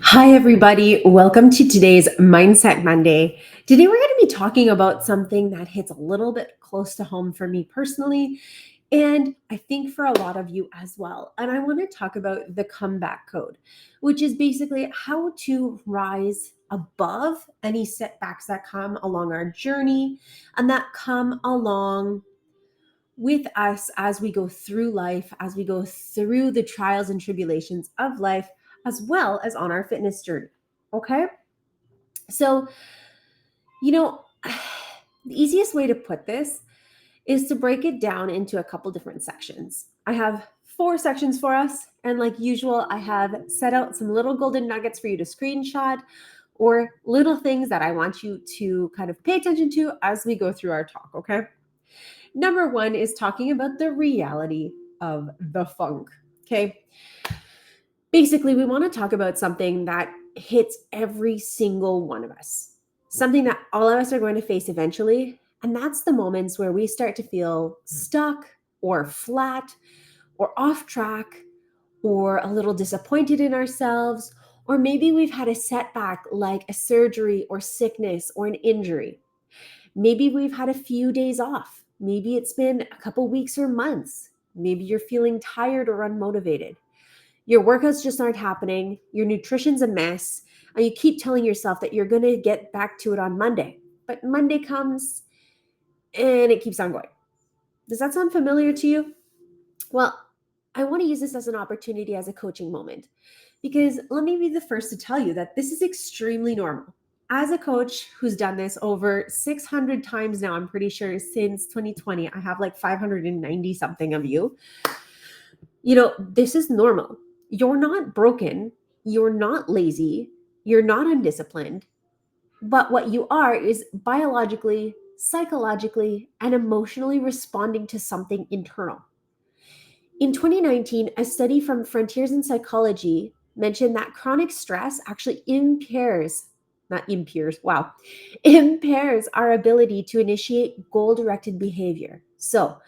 Hi, everybody. Welcome to today's Mindset Monday. Today, we're going to be talking about something that hits a little bit close to home for me personally, and I think for a lot of you as well. And I want to talk about the comeback code, which is basically how to rise above any setbacks that come along our journey and that come along with us as we go through life, as we go through the trials and tribulations of life, as well as on our fitness journey. Okay. So, you know, the easiest way to put this is to break it down into a couple different sections. I have four sections for us. And like usual, I have set out some little golden nuggets for you to screenshot or little things that I want you to kind of pay attention to as we go through our talk. Okay. Number one is talking about the reality of the funk. Okay. Basically, we want to talk about something that hits every single one of us, something that all of us are going to face eventually. And that's the moments where we start to feel stuck or flat or off track or a little disappointed in ourselves. Or maybe we've had a setback like a surgery or sickness or an injury. Maybe we've had a few days off. Maybe it's been a couple weeks or months. Maybe you're feeling tired or unmotivated. Your workouts just aren't happening. Your nutrition's a mess. And you keep telling yourself that you're going to get back to it on Monday. But Monday comes and it keeps on going. Does that sound familiar to you? Well, I want to use this as an opportunity as a coaching moment because let me be the first to tell you that this is extremely normal. As a coach who's done this over 600 times now, I'm pretty sure since 2020, I have like 590 something of you. This is normal. You're not broken. You're not lazy. You're not undisciplined. But what you are is biologically, psychologically, and emotionally responding to something internal. In 2019, a study from Frontiers in Psychology mentioned that chronic stress actually impairs our ability to initiate goal directed behavior. So,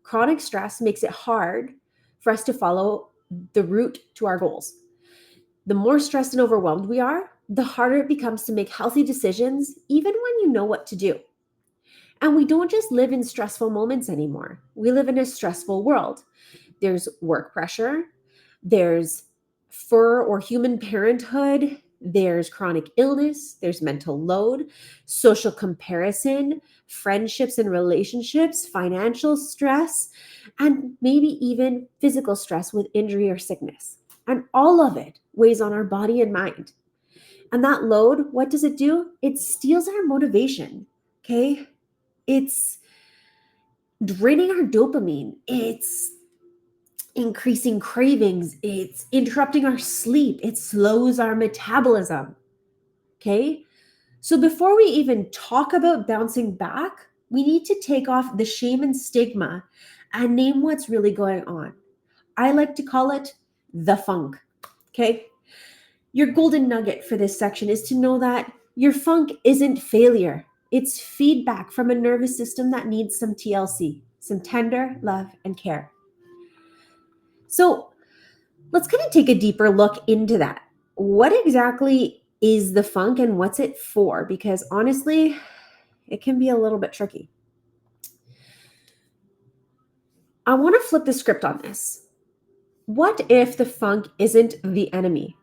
chronic stress makes it hard for us to follow the route to our goals. The more stressed and overwhelmed we are, the harder it becomes to make healthy decisions, even when you know what to do. And we don't just live in stressful moments anymore. We live in a stressful world. There's work pressure, there's fur or human parenthood, there's chronic illness, there's mental load, social comparison, friendships and relationships, financial stress, and maybe even physical stress with injury or sickness. And all of it weighs on our body and mind. And that load, what does it do? It steals our motivation. Okay. It's draining our dopamine. It's increasing cravings. It's interrupting our sleep. It slows our metabolism. Okay. So before we even talk about bouncing back, we need to take off the shame and stigma and name what's really going on. I like to call it the funk. Okay. Your golden nugget for this section is to know that your funk isn't failure. It's feedback from a nervous system that needs some TLC, some tender love and care. So let's kind of take a deeper look into that. What exactly is the funk and what's it for? Because honestly, it can be a little bit tricky. I want to flip the script on this. What if the funk isn't the enemy?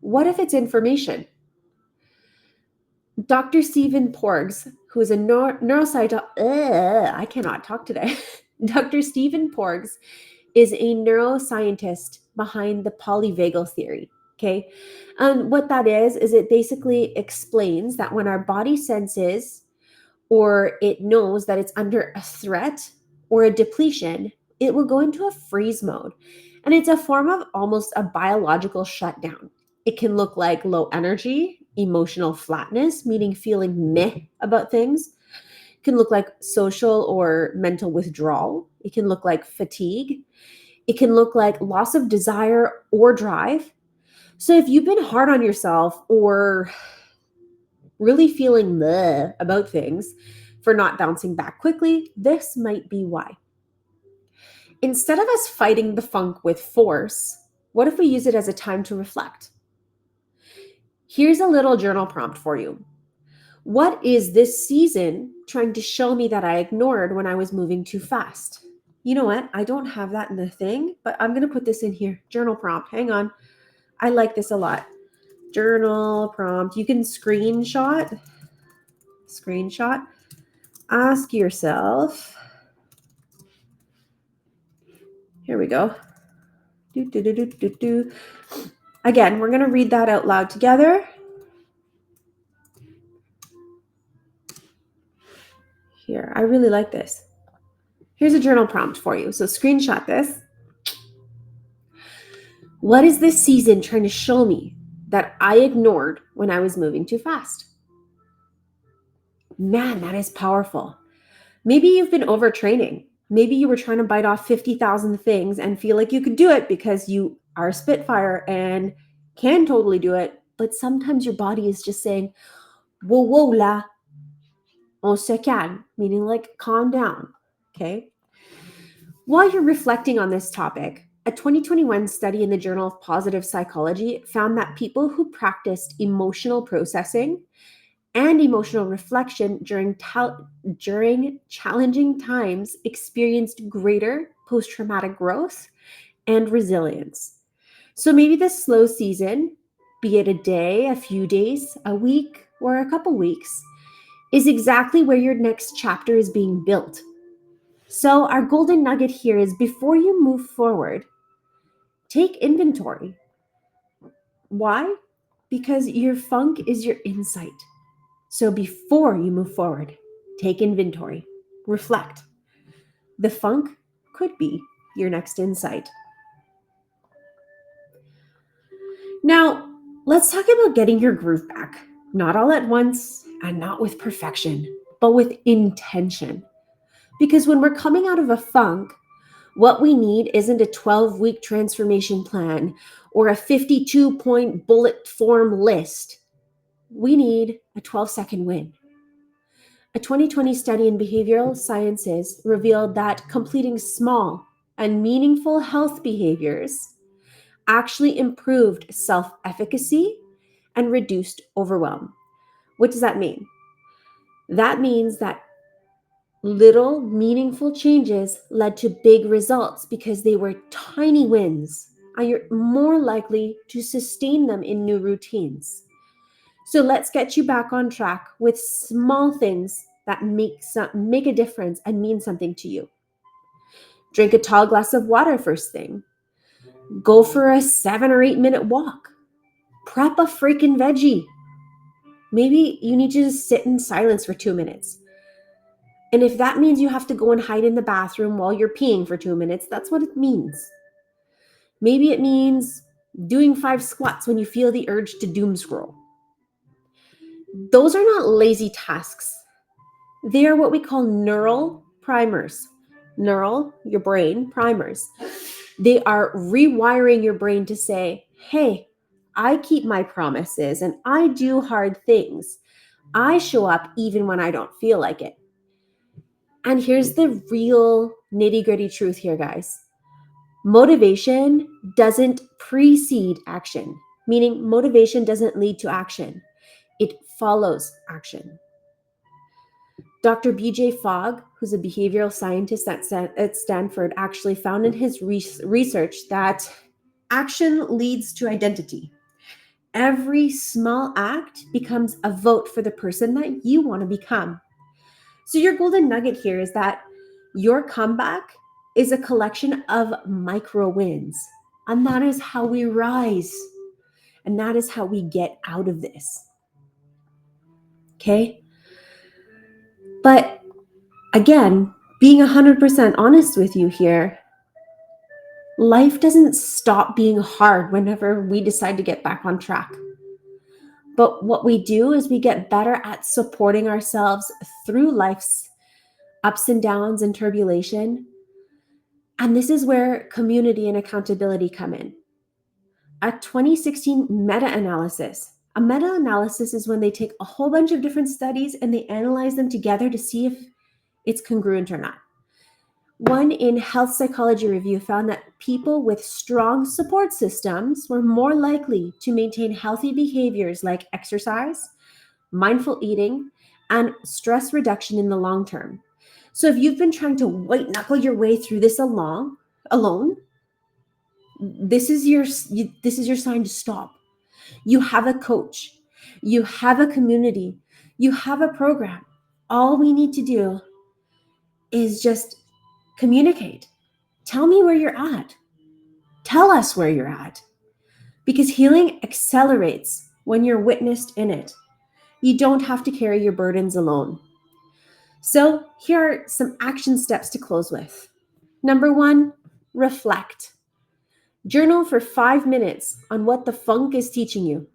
What if it's information? Dr. Stephen Porges, who is a neuroscientist, I cannot talk today. Dr. Stephen Porges is a neuroscientist behind the polyvagal theory. Okay. And what that is it basically explains that when our body senses or it knows that it's under a threat or a depletion, it will go into a freeze mode. And it's a form of almost a biological shutdown. It can look like low energy, emotional flatness, meaning feeling meh about things. It can look like social or mental withdrawal. It can look like fatigue. It can look like loss of desire or drive. So if you've been hard on yourself or really feeling meh about things for not bouncing back quickly, this might be why. Instead of us fighting the funk with force, what if we use it as a time to reflect? Here's a little journal prompt for you. What is this season trying to show me that I ignored when I was moving too fast? You know what? I don't have that in the thing, but I'm going to put this in here. Journal prompt. Hang on. I like this a lot. Journal prompt. You can screenshot. Ask yourself. Here we go. Again, we're going to read that out loud together. Here, I really like this. Here's a journal prompt for you. So screenshot this. What is this season trying to show me that I ignored when I was moving too fast? Man, that is powerful. Maybe you've been overtraining. Maybe you were trying to bite off 50,000 things and feel like you could do it because you are a Spitfire and can totally do it. But sometimes your body is just saying, whoa, whoa, la, on se calme, meaning like calm down. Okay. While you're reflecting on this topic, a 2021 study in the Journal of Positive Psychology found that people who practiced emotional processing and emotional reflection during challenging times experienced greater post-traumatic growth and resilience. So maybe this slow season, be it a day, a few days, a week, or a couple weeks, is exactly where your next chapter is being built. So our golden nugget here is before you move forward, take inventory. Why? Because your funk is your insight. So before you move forward, take inventory, reflect. The funk could be your next insight. Now, let's talk about getting your groove back. Not all at once and not with perfection, but with intention. Because when we're coming out of a funk, what we need isn't a 12-week transformation plan or a 52-point bullet form list. We need a 12-second win. A 2020 study in behavioral sciences revealed that completing small and meaningful health behaviors actually improved self-efficacy and reduced overwhelm. What does that mean? That means that little meaningful changes led to big results because they were tiny wins, and you're more likely to sustain them in new routines. So let's get you back on track with small things that make a difference and mean something to you. Drink a tall glass of water first thing. Go for a 7 or 8 minute walk. Prep a freaking veggie. Maybe you need to just sit in silence for 2 minutes. And if that means you have to go and hide in the bathroom while you're peeing for 2 minutes, that's what it means. Maybe it means doing 5 squats when you feel the urge to doom scroll. Those are not lazy tasks. They are what we call neural primers. Neural, your brain, primers. They are rewiring your brain to say, hey, I keep my promises and I do hard things. I show up even when I don't feel like it. And here's the real nitty-gritty truth here, guys. Motivation doesn't precede action, meaning motivation doesn't lead to action. It follows action. Dr. B.J. Fogg, who's a behavioral scientist at Stanford, actually found in his research that action leads to identity. Every small act becomes a vote for the person that you want to become. So your golden nugget here is that your comeback is a collection of micro wins. And that is how we rise. And that is how we get out of this. Okay? But again, being 100% honest with you here, life doesn't stop being hard whenever we decide to get back on track. But what we do is we get better at supporting ourselves through life's ups and downs and turbulation. And this is where community and accountability come in. A 2016 meta-analysis. A meta-analysis is when they take a whole bunch of different studies and they analyze them together to see if it's congruent or not. One in Health Psychology Review found that people with strong support systems were more likely to maintain healthy behaviors like exercise, mindful eating, and stress reduction in the long term. So if you've been trying to white knuckle your way through this alone, this is your sign to stop. You have a coach, you have a community, you have a program. All we need to do is just communicate. Tell me where you're at. Tell us where you're at. Because healing accelerates when you're witnessed in it. You don't have to carry your burdens alone. So, here are some action steps to close with. Number one, reflect. Journal for 5 minutes on what the funk is teaching you.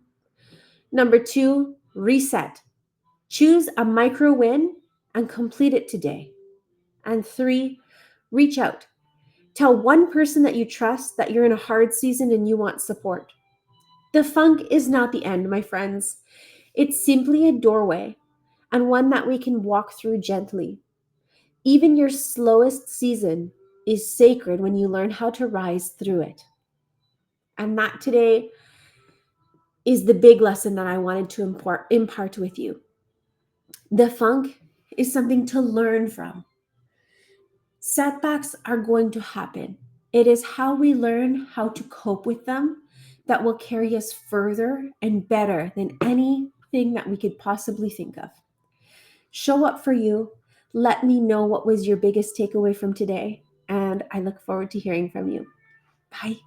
Number two, reset. Choose a micro win and complete it today. And three, reach out. Tell one person that you trust that you're in a hard season and you want support. The funk is not the end, my friends. It's simply a doorway and one that we can walk through gently. Even your slowest season is sacred when you learn how to rise through it. And that today is the big lesson that I wanted to impart with you. The funk is something to learn from. Setbacks are going to happen. It is how we learn how to cope with them that will carry us further and better than anything that we could possibly think of. Show up for you. Let me know what was your biggest takeaway from today, and I look forward to hearing from you. Bye.